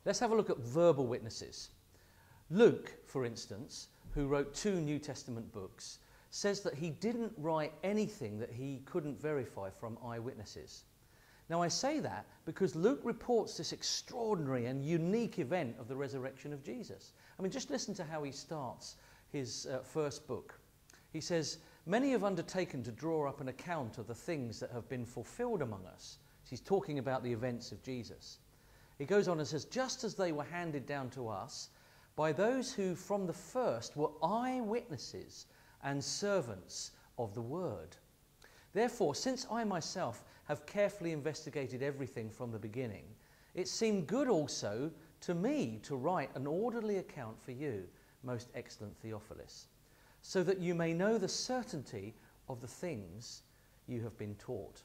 Let's have a look at verbal witnesses. Luke, for instance, who wrote 2 New Testament books, says that he didn't write anything that he couldn't verify from eyewitnesses. Now I say that because Luke reports this extraordinary and unique event of the resurrection of Jesus. I mean, just listen to how he starts his first book. He says, "Many have undertaken to draw up an account of the things that have been fulfilled among us." So he's talking about the events of Jesus. He goes on and says, "Just as they were handed down to us by those who from the first were eyewitnesses and servants of the word. Therefore, since I myself have carefully investigated everything from the beginning, it seemed good also to me to write an orderly account for you, most excellent Theophilus, so that you may know the certainty of the things you have been taught."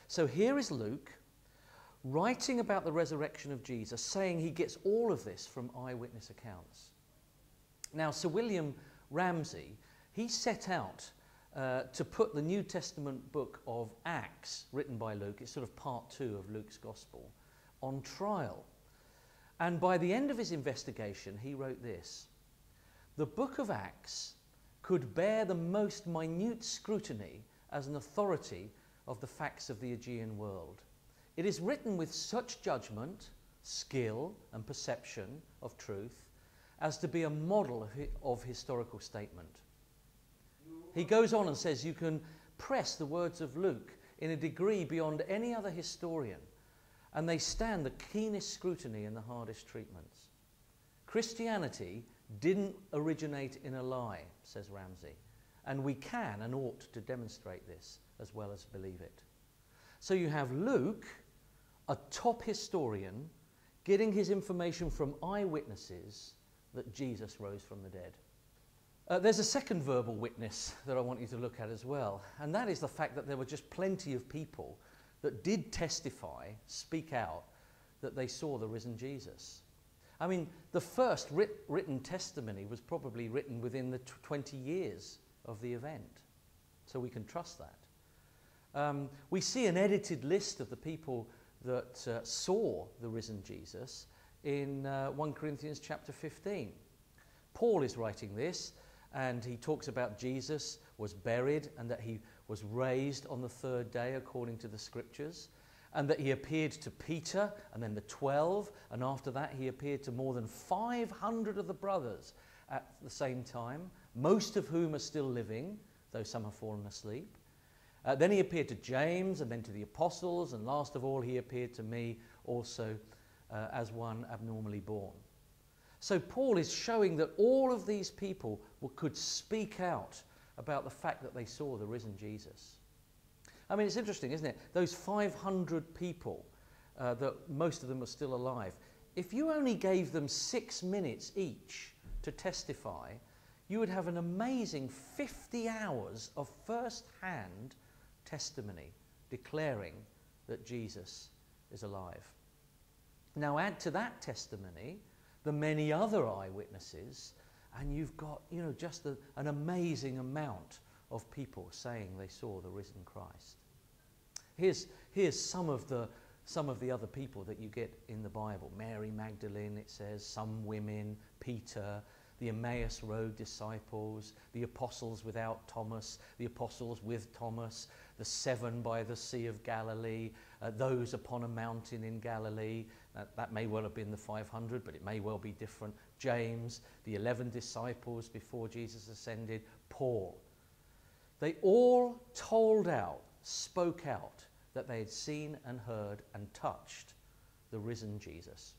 So here is Luke writing about the resurrection of Jesus, saying he gets all of this from eyewitness accounts. Now, Sir William Ramsay, he set out to put the New Testament book of Acts, written by Luke, it's sort of part 2 of Luke's Gospel, on trial. And by the end of his investigation, he wrote this: "The book of Acts could bear the most minute scrutiny as an authority of the facts of the Aegean world. It is written with such judgment, skill, and perception of truth as to be a model of historical statement." He goes on and says you can press the words of Luke in a degree beyond any other historian, and they stand the keenest scrutiny and the hardest treatments. Christianity didn't originate in a lie, says Ramsay, and we can and ought to demonstrate this as well as believe it. So you have Luke, a top historian, getting his information from eyewitnesses that Jesus rose from the dead. There's a second verbal witness that I want you to look at as well, and that is the fact that there were just plenty of people that did testify, speak out, that they saw the risen Jesus. I mean, the first written testimony was probably written within the 20 years of the event, so we can trust that. We see an edited list of the people that saw the risen Jesus in 1 Corinthians chapter 15. Paul is writing this, and he talks about Jesus was buried and that he was raised on the 3rd day according to the scriptures, and that he appeared to Peter and then the 12, and after that he appeared to more than 500 of the brothers at the same time, most of whom are still living, though some have fallen asleep. Then he appeared to James and then to the apostles, and last of all he appeared to me also as one abnormally born. So Paul is showing that all of these people could speak out about the fact that they saw the risen Jesus. I mean, it's interesting, isn't it? Those 500 people, that most of them are still alive, if you only gave them 6 minutes each to testify, you would have an amazing 50 hours of first-hand testimony declaring that Jesus is alive. Now add to that testimony the many other eyewitnesses, and you've got, just an amazing amount of people saying they saw the risen Christ. Here's some of the other people that you get in the Bible. Mary Magdalene, it says, some women, Peter, the Emmaus Road disciples, the apostles without Thomas, the apostles with Thomas, the 7 by the Sea of Galilee, those upon a mountain in Galilee. That may well have been the 500, but it may well be different. James, the 11 disciples before Jesus ascended, Paul. They all told out, spoke out, that they had seen and heard and touched the risen Jesus.